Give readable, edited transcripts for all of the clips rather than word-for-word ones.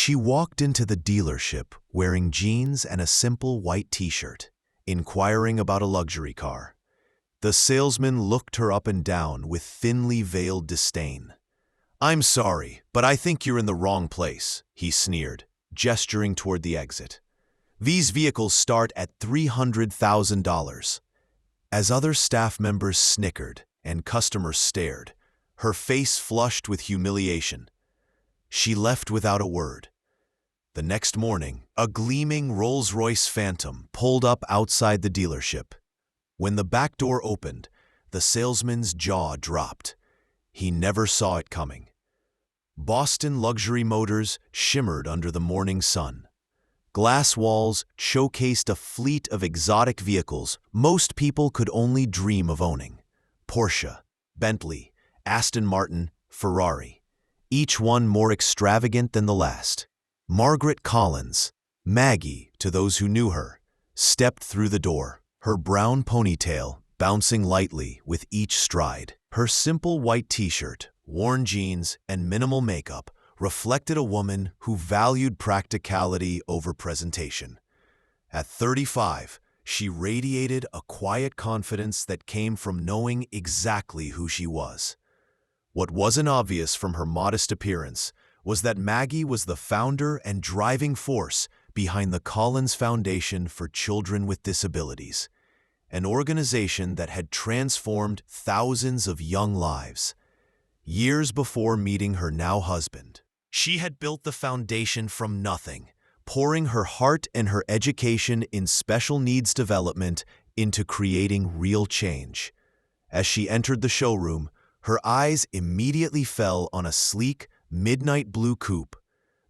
She walked into the dealership wearing jeans and a simple white t-shirt, inquiring about a luxury car. The salesman looked her up and down with thinly veiled disdain. "I'm sorry, but I think you're in the wrong place," he sneered, gesturing toward the exit. "These vehicles start at $300,000. As other staff members snickered and customers stared, her face flushed with humiliation. She left without a word. The next morning, a gleaming Rolls-Royce Phantom pulled up outside the dealership. When the back door opened, the salesman's jaw dropped. He never saw it coming. Boston Luxury Motors shimmered under the morning sun. Glass walls showcased a fleet of exotic vehicles most people could only dream of owning. Porsche, Bentley, Aston Martin, Ferrari, each one more extravagant than the last. Margaret Collins, Maggie to those who knew her, stepped through the door, her brown ponytail bouncing lightly with each stride. Her simple white t-shirt, worn jeans, and minimal makeup reflected a woman who valued practicality over presentation. At 35, she radiated a quiet confidence that came from knowing exactly who she was. What wasn't obvious from her modest appearance was that Maggie was the founder and driving force behind the Collins Foundation for Children with Disabilities, an organization that had transformed thousands of young lives. Years before meeting her now husband, she had built the foundation from nothing, pouring her heart and her education in special needs development into creating real change. As she entered the showroom, her eyes immediately fell on a sleek, midnight blue coupe,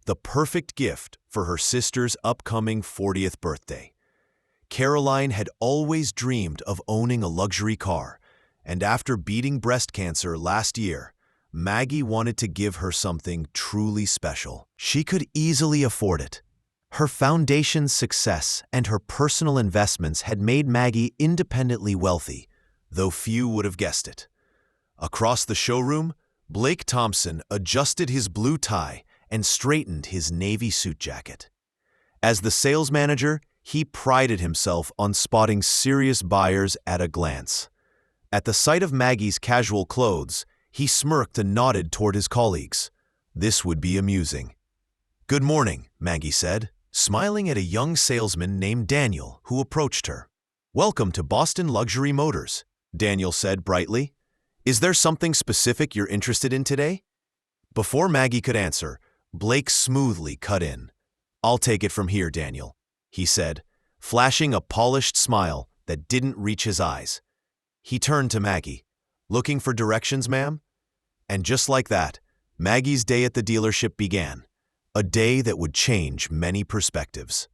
the perfect gift for her sister's upcoming 40th birthday. Caroline had always dreamed of owning a luxury car, and after beating breast cancer last year, Maggie wanted to give her something truly special. She could easily afford it. Her foundation's success and her personal investments had made Maggie independently wealthy, though few would have guessed it. Across the showroom, Blake Thompson adjusted his blue tie and straightened his navy suit jacket. As the sales manager, he prided himself on spotting serious buyers at a glance. At the sight of Maggie's casual clothes, he smirked and nodded toward his colleagues. This would be amusing. "Good morning," Maggie said, smiling at a young salesman named Daniel who approached her. "Welcome to Boston Luxury Motors," Daniel said brightly. "Is there something specific you're interested in today?" Before Maggie could answer, Blake smoothly cut in. "I'll take it from here, Daniel," he said, flashing a polished smile that didn't reach his eyes. He turned to Maggie. "Looking for directions, ma'am?" And just like that, Maggie's day at the dealership began, a day that would change many perspectives.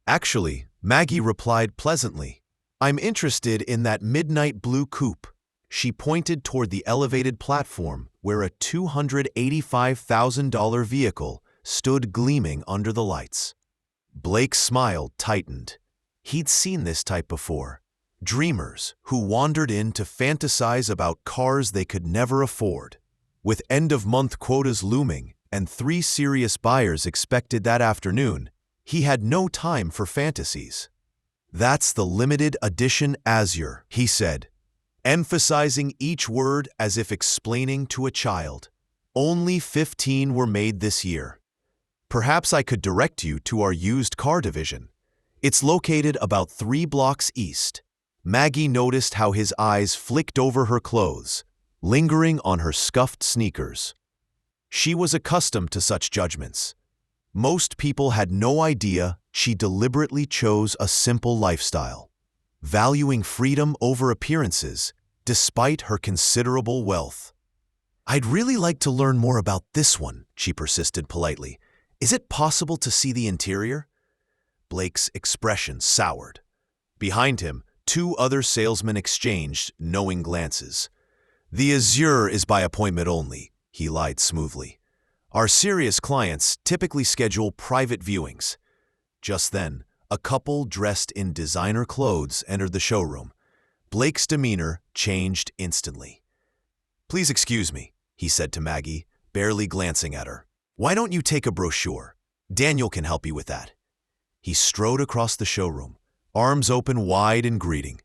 "Actually," Maggie replied pleasantly, "I'm interested in that midnight blue coupe." She pointed toward the elevated platform where a $285,000 vehicle stood gleaming under the lights. Blake's smile tightened. He'd seen this type before. Dreamers who wandered in to fantasize about cars they could never afford. With end-of-month quotas looming and 3 serious buyers expected that afternoon, he had no time for fantasies. "That's the limited edition Azure," he said, emphasizing each word as if explaining to a child. "Only 15 were made this year. Perhaps I could direct you to our used car division. It's located about 3 blocks east." Maggie noticed how his eyes flicked over her clothes, lingering on her scuffed sneakers. She was accustomed to such judgments. Most people had no idea she deliberately chose a simple lifestyle, valuing freedom over appearances despite her considerable wealth. "I'd really like to learn more about this one," she persisted politely. "Is it possible to see the interior?" Blake's expression soured. Behind him, 2 other salesmen exchanged knowing glances. "The Azure is by appointment only," he lied smoothly. "Our serious clients typically schedule private viewings." Just then, a couple dressed in designer clothes entered the showroom. Blake's demeanor changed instantly. "Please excuse me," he said to Maggie, barely glancing at her. "Why don't you take a brochure? Daniel can help you with that." He strode across the showroom, arms open wide in greeting.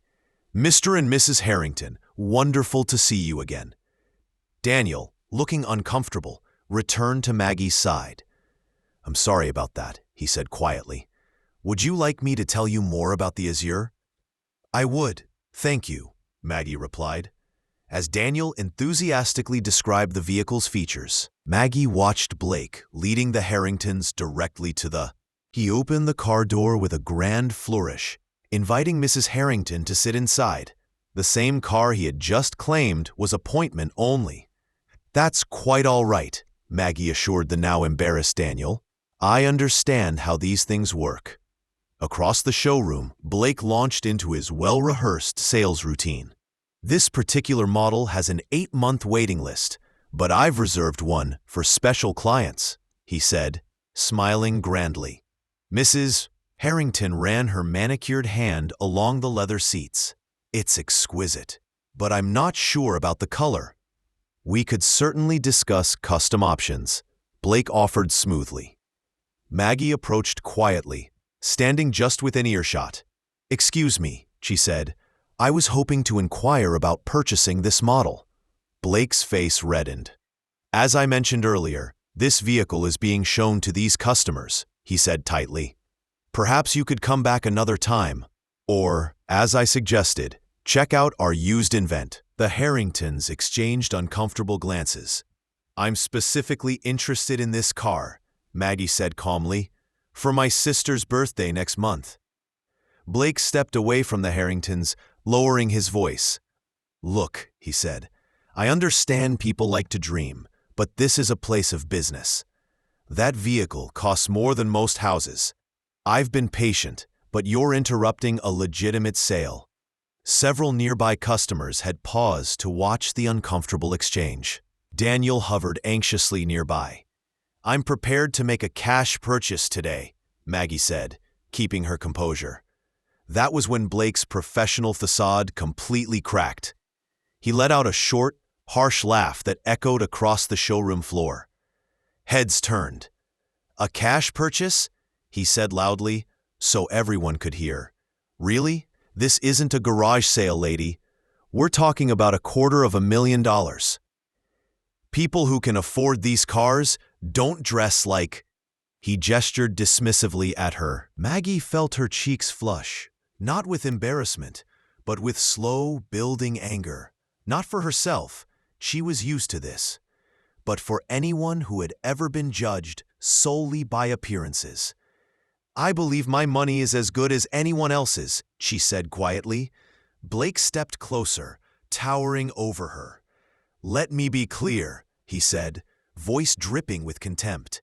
"Mr. and Mrs. Harrington, wonderful to see you again." Daniel, looking uncomfortable, returned to Maggie's side. "I'm sorry about that," he said quietly. "Would you like me to tell you more about the Azure?" "I would, thank you," Maggie replied. As Daniel enthusiastically described the vehicle's features, Maggie watched Blake leading the Harringtons directly to the... He opened the car door with a grand flourish, inviting Mrs. Harrington to sit inside. The same car he had just claimed was appointment only. "That's quite all right," Maggie assured the now embarrassed Daniel. "I understand how these things work." Across the showroom, Blake launched into his well-rehearsed sales routine. "This particular model has an 8-month waiting list, but I've reserved one for special clients," he said, smiling grandly. Mrs. Harrington ran her manicured hand along the leather seats. "It's exquisite, but I'm not sure about the color." "We could certainly discuss custom options," Blake offered smoothly. Maggie approached quietly, standing just within earshot. "Excuse me," she said. "I was hoping to inquire about purchasing this model." Blake's face reddened. "As I mentioned earlier, this vehicle is being shown to these customers," he said tightly. "Perhaps you could come back another time. Or, as I suggested, check out our used invent." The Harringtons exchanged uncomfortable glances. "I'm specifically interested in this car," Maggie said calmly, "for my sister's birthday next month." Blake stepped away from the Harringtons, lowering his voice. "Look," he said, "I understand people like to dream, but this is a place of business. That vehicle costs more than most houses. I've been patient, but you're interrupting a legitimate sale." Several nearby customers had paused to watch the uncomfortable exchange. Daniel hovered anxiously nearby. "I'm prepared to make a cash purchase today," Maggie said, keeping her composure. That was when Blake's professional facade completely cracked. He let out a short, harsh laugh that echoed across the showroom floor. Heads turned. "A cash purchase?" he said loudly, so everyone could hear. "Really? This isn't a garage sale, lady. We're talking about $250,000. People who can afford these cars don't dress like..." He gestured dismissively at her. Maggie felt her cheeks flush, not with embarrassment, but with slow, building anger. Not for herself, she was used to this, but for anyone who had ever been judged solely by appearances. "I believe my money is as good as anyone else's," she said quietly. Blake stepped closer, towering over her. "Let me be clear," he said, voice dripping with contempt.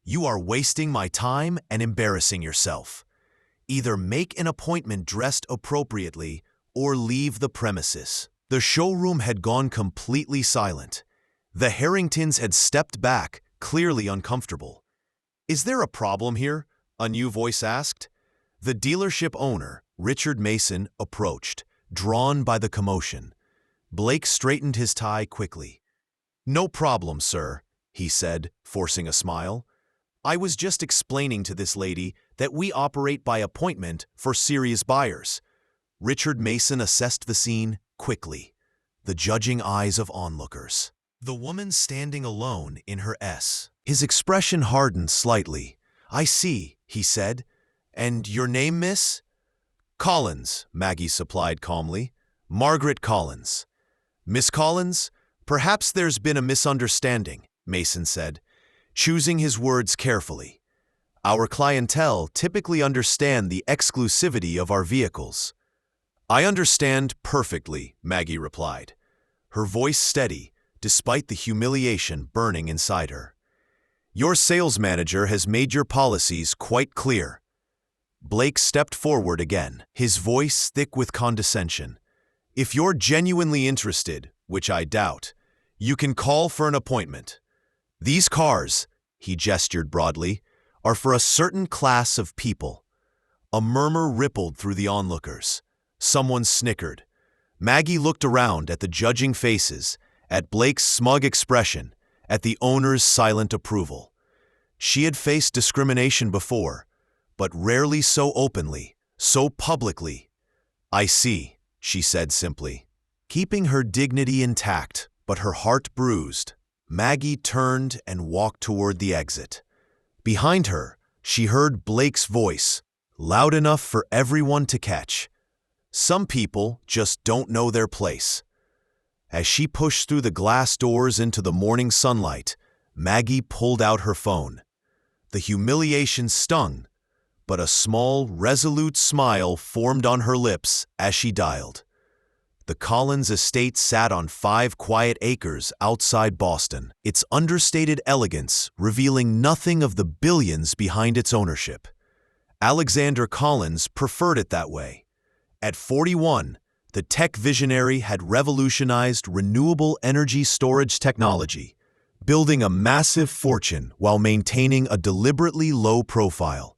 "You are wasting my time and embarrassing yourself. Either make an appointment dressed appropriately or leave the premises." The showroom had gone completely silent. The Harringtons had stepped back, clearly uncomfortable. "Is there a problem here?" a new voice asked. The dealership owner, Richard Mason, approached, drawn by the commotion. Blake straightened his tie quickly. "No problem, sir," he said, forcing a smile. "I was just explaining to this lady that we operate by appointment for serious buyers." Richard Mason assessed the scene quickly, the judging eyes of onlookers. The woman standing alone in her S. His expression hardened slightly. "I see," he said. "And your name, miss?" "Collins," Maggie supplied calmly. "Margaret Collins." "Miss Collins, perhaps there's been a misunderstanding," Mason said, choosing his words carefully. "Our clientele typically understand the exclusivity of our vehicles." "I understand perfectly," Maggie replied, her voice steady despite the humiliation burning inside her. "Your sales manager has made your policies quite clear." Blake stepped forward again, his voice thick with condescension. "If you're genuinely interested, which I doubt, you can call for an appointment. These cars," he gestured broadly, "are for a certain class of people." A murmur rippled through the onlookers. Someone snickered. Maggie looked around at the judging faces, at Blake's smug expression, at the owner's silent approval. She had faced discrimination before, but rarely so openly, so publicly. "I see," she said simply. Keeping her dignity intact, but her heart bruised, Maggie turned and walked toward the exit. Behind her, she heard Blake's voice, loud enough for everyone to catch. "Some people just don't know their place." As she pushed through the glass doors into the morning sunlight, Maggie pulled out her phone. The humiliation stung, but a small, resolute smile formed on her lips as she dialed. The Collins estate sat on 5 quiet acres outside Boston, its understated elegance revealing nothing of the billions behind its ownership. Alexander Collins preferred it that way. At 41, the tech visionary had revolutionized renewable energy storage technology, building a massive fortune while maintaining a deliberately low profile.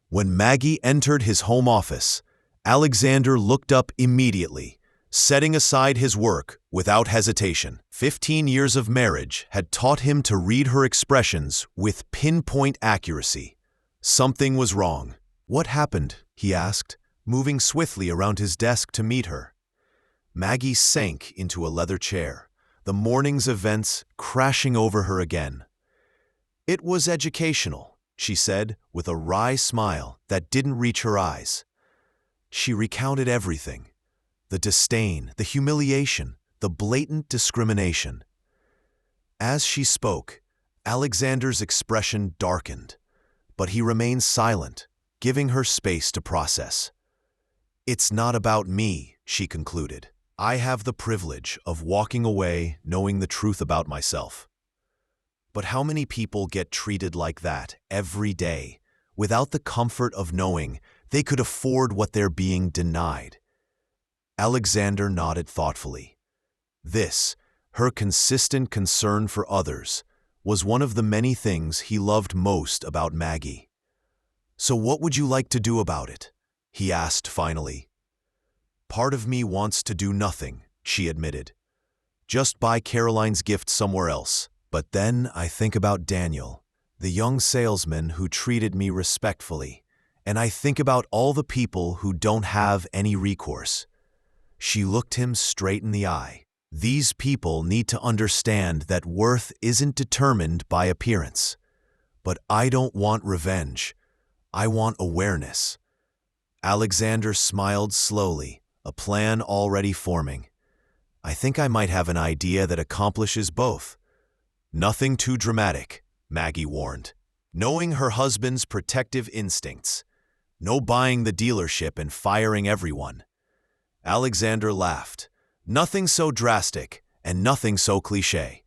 When Maggie entered his home office, Alexander looked up immediately, setting aside his work without hesitation. 15 years of marriage had taught him to read her expressions with pinpoint accuracy. Something was wrong. "What happened?" he asked, moving swiftly around his desk to meet her. Maggie sank into a leather chair, the morning's events crashing over her again. "It was educational," she said with a wry smile that didn't reach her eyes. She recounted everything: the disdain, the humiliation, the blatant discrimination. As she spoke, Alexander's expression darkened, but he remained silent, giving her space to process. "It's not about me," she concluded. "I have the privilege of walking away knowing the truth about myself." But how many people get treated like that every day, without the comfort of knowing they could afford what they're being denied? Alexander nodded thoughtfully. This, her consistent concern for others, was one of the many things he loved most about Maggie. "So what would you like to do about it?" he asked finally. "Part of me wants to do nothing," she admitted. "Just buy Caroline's gift somewhere else. But then I think about Daniel, the young salesman who treated me respectfully, and I think about all the people who don't have any recourse." She looked him straight in the eye. "These people need to understand that worth isn't determined by appearance. But I don't want revenge. I want awareness." Alexander smiled slowly, a plan already forming. "I think I might have an idea that accomplishes both." "Nothing too dramatic," Maggie warned, knowing her husband's protective instincts. "No buying the dealership and firing everyone." Alexander laughed. "Nothing so drastic and nothing so cliché.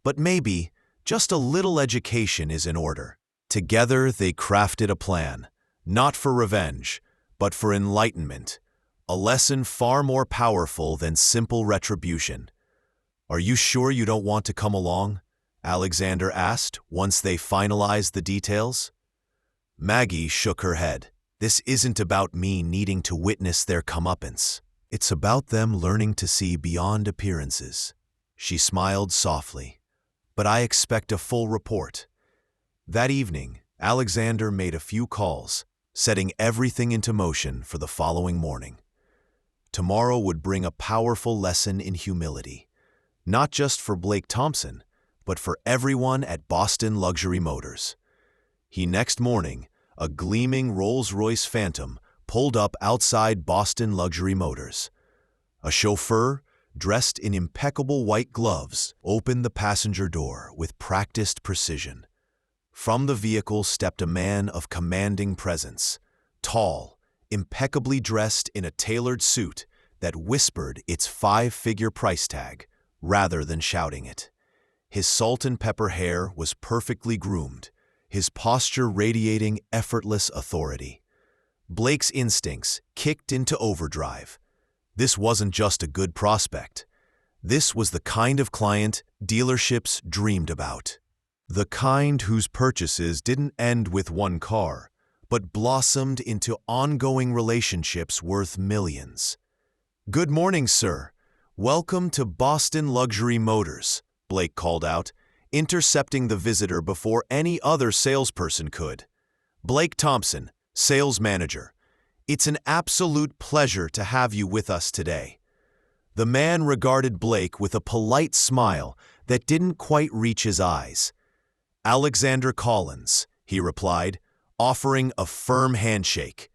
But maybe just a little education is in order." Together they crafted a plan, not for revenge, but for enlightenment, a lesson far more powerful than simple retribution. "Are you sure you don't want to come along?" Alexander asked once they finalized the details. Maggie shook her head. "This isn't about me needing to witness their comeuppance. It's about them learning to see beyond appearances." She smiled softly. "But I expect a full report." That evening, Alexander made a few calls, setting everything into motion for the following morning. Tomorrow would bring a powerful lesson in humility, not just for Blake Thompson, but for everyone at Boston Luxury Motors. Next morning, a gleaming Rolls-Royce Phantom pulled up outside Boston Luxury Motors. A chauffeur, dressed in impeccable white gloves, opened the passenger door with practiced precision. From the vehicle stepped a man of commanding presence, tall, impeccably dressed in a tailored suit that whispered its 5-figure price tag rather than shouting it. His salt and pepper hair was perfectly groomed, his posture radiating effortless authority. Blake's instincts kicked into overdrive. This wasn't just a good prospect. This was the kind of client dealerships dreamed about. The kind whose purchases didn't end with one car, but blossomed into ongoing relationships worth millions. "Good morning, sir. Welcome to Boston Luxury Motors," Blake called out, intercepting the visitor before any other salesperson could. Blake Thompson, sales manager. It's an absolute pleasure to have you with us today. The man regarded Blake with a polite smile that didn't quite reach his eyes. Alexander Collins, he replied, offering a firm handshake.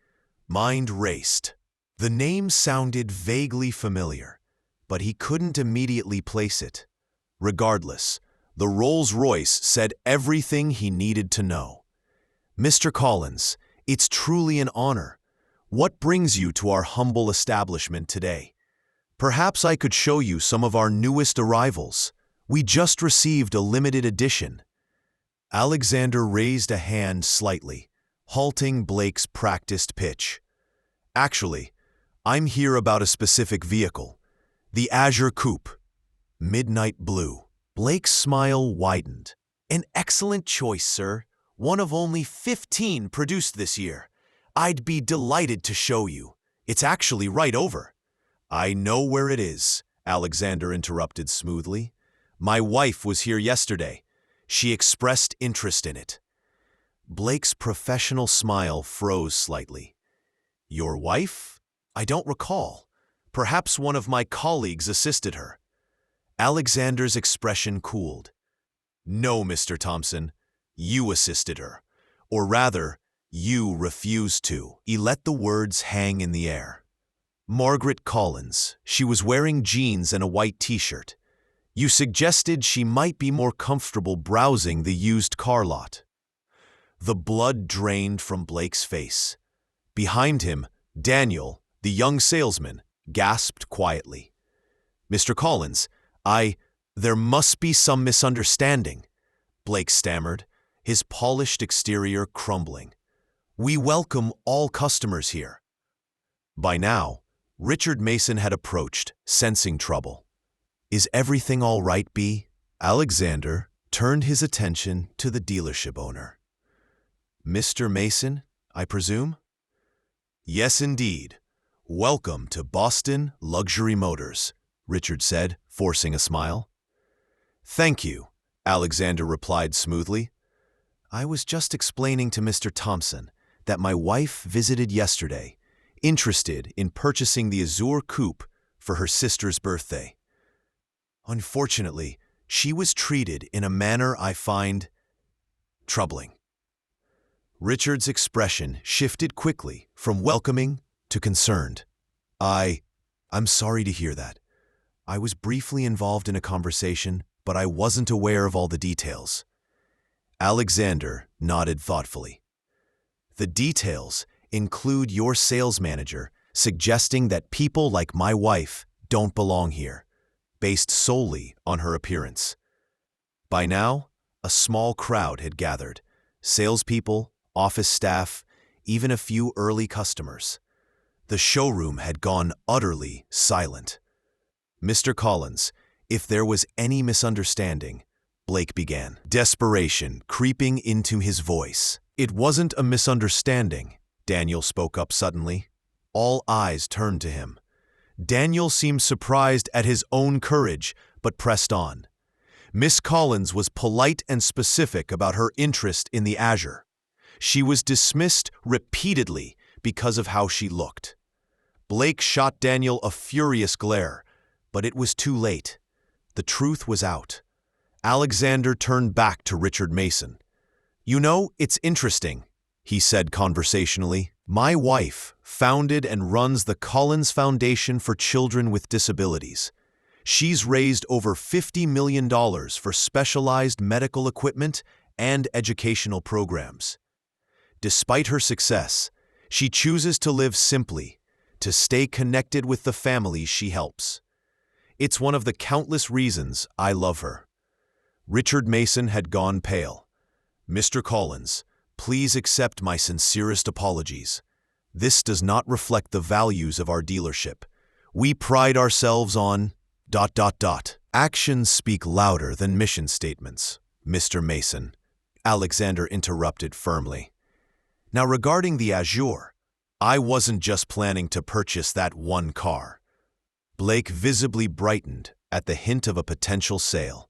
Mind raced. The name sounded vaguely familiar, but he couldn't immediately place it. Regardless, the Rolls-Royce said everything he needed to know. Mr. Collins, it's truly an honor. What brings you to our humble establishment today? Perhaps I could show you some of our newest arrivals. We just received a limited edition. Alexander raised a hand slightly, halting Blake's practiced pitch. Actually, I'm here about a specific vehicle, the Azure Coupe, midnight blue. Blake's smile widened. An excellent choice, sir. One of only 15 produced this year. I'd be delighted to show you. It's actually right over. I know where it is, Alexander interrupted smoothly. My wife was here yesterday. She expressed interest in it. Blake's professional smile froze slightly. Your wife? I don't recall. Perhaps one of my colleagues assisted her. Alexander's expression cooled. No, Mr. Thompson, you assisted her. Or rather, you refused to. He let the words hang in the air. Margaret Collins. She was wearing jeans and a white t-shirt. You suggested she might be more comfortable browsing the used car lot. The blood drained from Blake's face. Behind him, Daniel, the young salesman, gasped quietly. Mr. Collins, there must be some misunderstanding, Blake stammered, his polished exterior crumbling. We welcome all customers here. By now, Richard Mason had approached, sensing trouble. Is everything all right, B? Alexander turned his attention to the dealership owner. Mr. Mason, I presume? Yes, indeed. Welcome to Boston Luxury Motors, Richard said, forcing a smile. Thank you, Alexander replied smoothly. I was just explaining to Mr. Thompson that my wife visited yesterday, interested in purchasing the Azure Coupe for her sister's birthday. Unfortunately, she was treated in a manner I find troubling. Richard's expression shifted quickly from welcoming to concerned. I'm sorry to hear that. I was briefly involved in a conversation, but I wasn't aware of all the details. Alexander nodded thoughtfully. The details include your sales manager suggesting that people like my wife don't belong here, based solely on her appearance. By now, a small crowd had gathered, salespeople, office staff, even a few early customers. The showroom had gone utterly silent. Mr. Collins, if there was any misunderstanding, Blake began, desperation creeping into his voice. It wasn't a misunderstanding, Daniel spoke up suddenly. All eyes turned to him. Daniel seemed surprised at his own courage, but pressed on. Miss Collins was polite and specific about her interest in the Azure. She was dismissed repeatedly because of how she looked. Blake shot Daniel a furious glare, but it was too late. The truth was out. Alexander turned back to Richard Mason. You know, it's interesting, he said conversationally. My wife founded and runs the Collins Foundation for Children with Disabilities. She's raised over $50 million for specialized medical equipment and educational programs. Despite her success, she chooses to live simply, to stay connected with the families she helps. It's one of the countless reasons I love her. Richard Mason had gone pale. Mr. Collins, please accept my sincerest apologies. This does not reflect the values of our dealership. We pride ourselves on ... Actions speak louder than mission statements, Mr. Mason, Alexander interrupted firmly. Now regarding the Azure, I wasn't just planning to purchase that one car. Blake visibly brightened at the hint of a potential sale.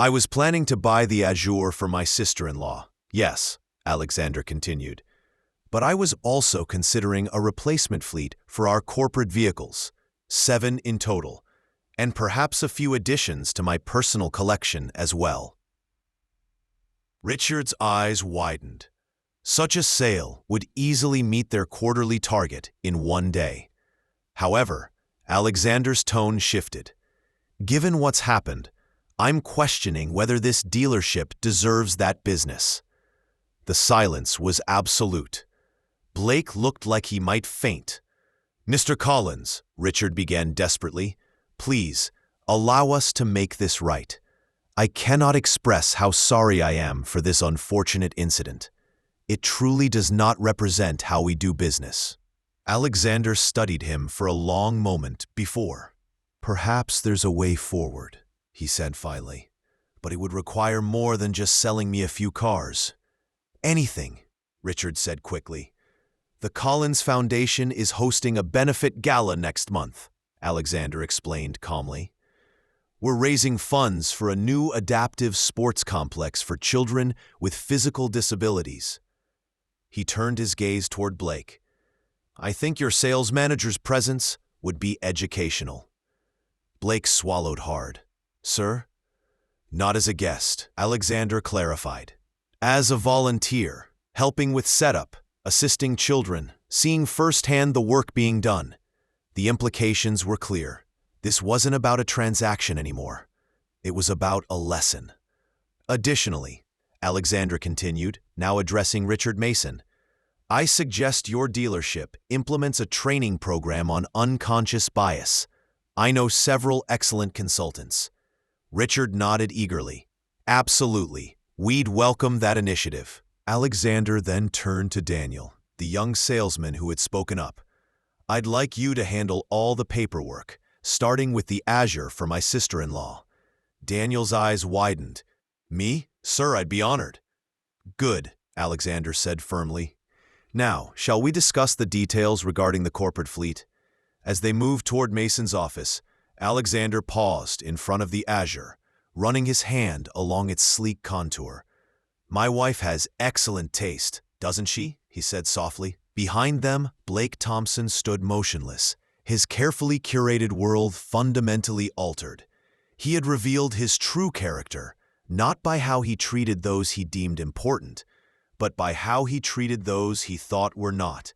I was planning to buy the Azure for my sister-in-law. Yes, Alexander continued. But I was also considering a replacement fleet for our corporate vehicles, 7 in total, and perhaps a few additions to my personal collection as well. Richard's eyes widened. Such a sale would easily meet their quarterly target in one day. However, Alexander's tone shifted. Given what's happened, I'm questioning whether this dealership deserves that business. The silence was absolute. Blake looked like he might faint. Mr. Collins, Richard began desperately, please, allow us to make this right. I cannot express how sorry I am for this unfortunate incident. It truly does not represent how we do business. Alexander studied him for a long moment before. Perhaps there's a way forward, he said finally, but it would require more than just selling me a few cars. Anything, Richard said quickly. The Collins Foundation is hosting a benefit gala next month, Alexander explained calmly. We're raising funds for a new adaptive sports complex for children with physical disabilities. He turned his gaze toward Blake. I think your sales manager's presence would be educational. Blake swallowed hard. Sir? Not as a guest, Alexander clarified. As a volunteer, helping with setup, assisting children, seeing firsthand the work being done. The implications were clear. This wasn't about a transaction anymore. It was about a lesson. Additionally, Alexander continued, now addressing Richard Mason, I suggest your dealership implements a training program on unconscious bias. I know several excellent consultants. Richard nodded eagerly. Absolutely. We'd welcome that initiative. Alexander then turned to Daniel, the young salesman who had spoken up. I'd like you to handle all the paperwork, starting with the Azure for my sister-in-law. Daniel's eyes widened. Me? Sir, I'd be honored. Good, Alexander said firmly. Now, shall we discuss the details regarding the corporate fleet? As they moved toward Mason's office, Alexander paused in front of the Azure, running his hand along its sleek contour. My wife has excellent taste, doesn't she? He said softly. Behind them, Blake Thompson stood motionless, his carefully curated world fundamentally altered. He had revealed his true character, not by how he treated those he deemed important, but by how he treated those he thought were not.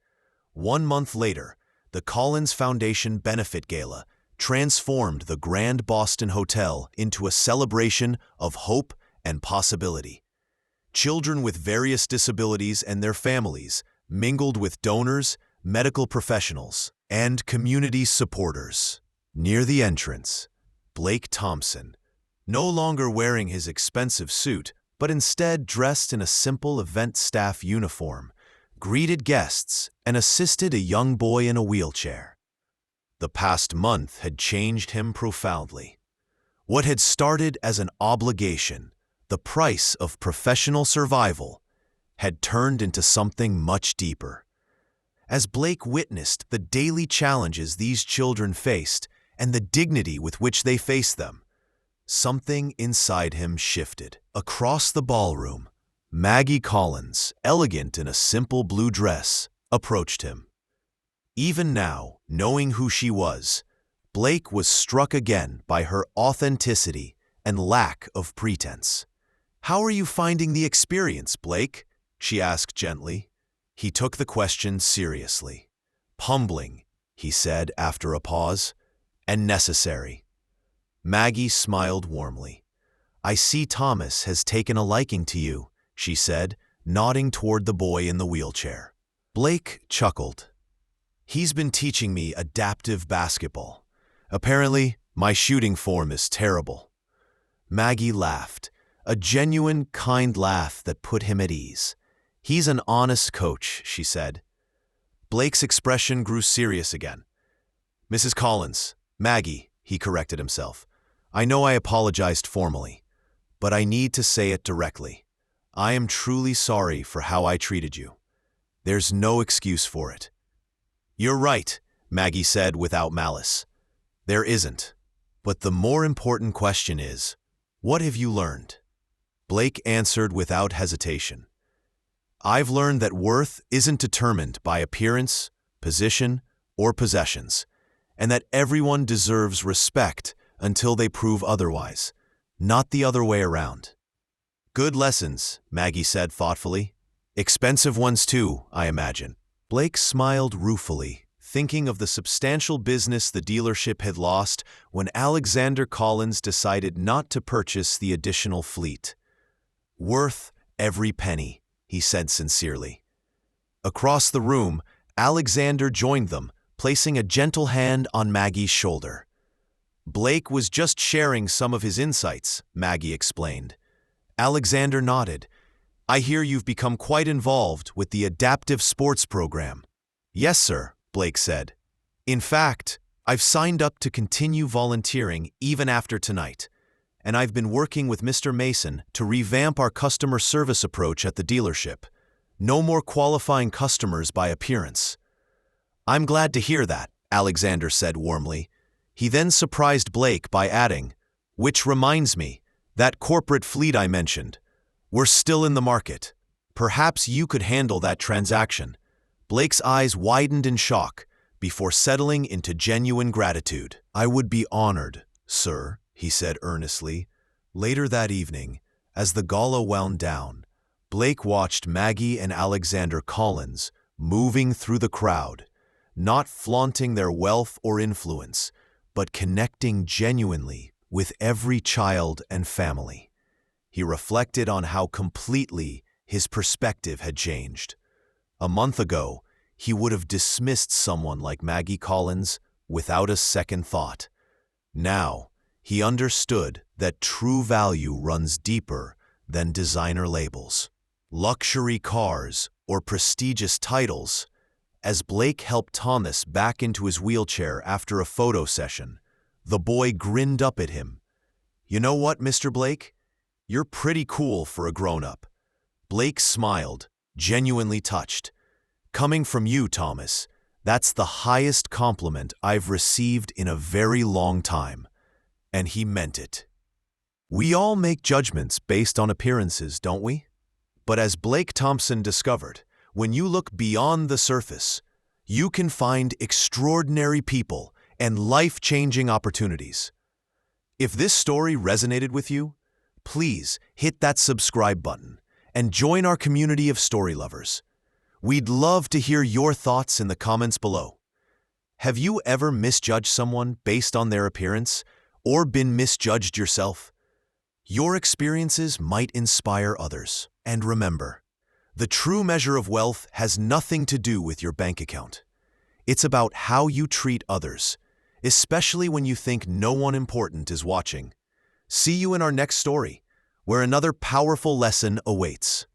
1 month later, the Collins Foundation Benefit Gala transformed the Grand Boston Hotel into a celebration of hope and possibility. Children with various disabilities and their families mingled with donors, medical professionals, and community supporters. Near the entrance, Blake Thompson, no longer wearing his expensive suit, but instead dressed in a simple event staff uniform, greeted guests and assisted a young boy in a wheelchair. The past month had changed him profoundly. What had started as an obligation, the price of professional survival, had turned into something much deeper. As Blake witnessed the daily challenges these children faced and the dignity with which they faced them, something inside him shifted. Across the ballroom, Maggie Collins, elegant in a simple blue dress, approached him. Even now, knowing who she was, Blake was struck again by her authenticity and lack of pretense. How are you finding the experience, Blake? She asked gently. He took the question seriously. Humbling, he said after a pause, and necessary. Maggie smiled warmly. I see Thomas has taken a liking to you, she said, nodding toward the boy in the wheelchair. Blake chuckled. He's been teaching me adaptive basketball. Apparently, my shooting form is terrible. Maggie laughed, a genuine, kind laugh that put him at ease. He's an honest coach, she said. Blake's expression grew serious again. Mrs. Collins, Maggie, he corrected himself. I know I apologized formally, but I need to say it directly. I am truly sorry for how I treated you. There's no excuse for it. You're right, Maggie said without malice. There isn't. But the more important question is, What have you learned? Blake answered without hesitation. I've learned that worth isn't determined by appearance, position, or possessions, and that everyone deserves respect until they prove otherwise, not the other way around. Good lessons, Maggie said thoughtfully. Expensive ones too, I imagine. Blake smiled ruefully, thinking of the substantial business the dealership had lost when Alexander Collins decided not to purchase the additional fleet. Worth every penny, he said sincerely. Across the room, Alexander joined them, placing a gentle hand on Maggie's shoulder. Blake was just sharing some of his insights, Maggie explained. Alexander nodded. I hear you've become quite involved with the adaptive sports program. Yes, sir, Blake said. In fact, I've signed up to continue volunteering even after tonight, and I've been working with Mr. Mason to revamp our customer service approach at the dealership. No more qualifying customers by appearance. I'm glad to hear that, Alexander said warmly. He then surprised Blake by adding, which reminds me, that corporate fleet I mentioned. We're still in the market. Perhaps you could handle that transaction. Blake's eyes widened in shock before settling into genuine gratitude. I would be honored, sir, he said earnestly. Later that evening, as the gala wound down, Blake watched Maggie and Alexander Collins moving through the crowd, not flaunting their wealth or influence, but connecting genuinely with every child and family. He reflected on how completely his perspective had changed. A month ago, he would have dismissed someone like Maggie Collins without a second thought. Now, he understood that true value runs deeper than designer labels, luxury cars, or prestigious titles. As Blake helped Thomas back into his wheelchair after a photo session, the boy grinned up at him. You know what, Mr. Blake? You're pretty cool for a grown-up. Blake smiled, genuinely touched. Coming from you, Thomas, that's the highest compliment I've received in a very long time. And he meant it. We all make judgments based on appearances, don't we? But as Blake Thompson discovered, when you look beyond the surface, you can find extraordinary people and life-changing opportunities. If this story resonated with you, please hit that subscribe button and join our community of story lovers. We'd love to hear your thoughts in the comments below. Have you ever misjudged someone based on their appearance or been misjudged yourself? Your experiences might inspire others. And remember, the true measure of wealth has nothing to do with your bank account. It's about how you treat others, especially when you think no one important is watching. See you in our next story, where another powerful lesson awaits.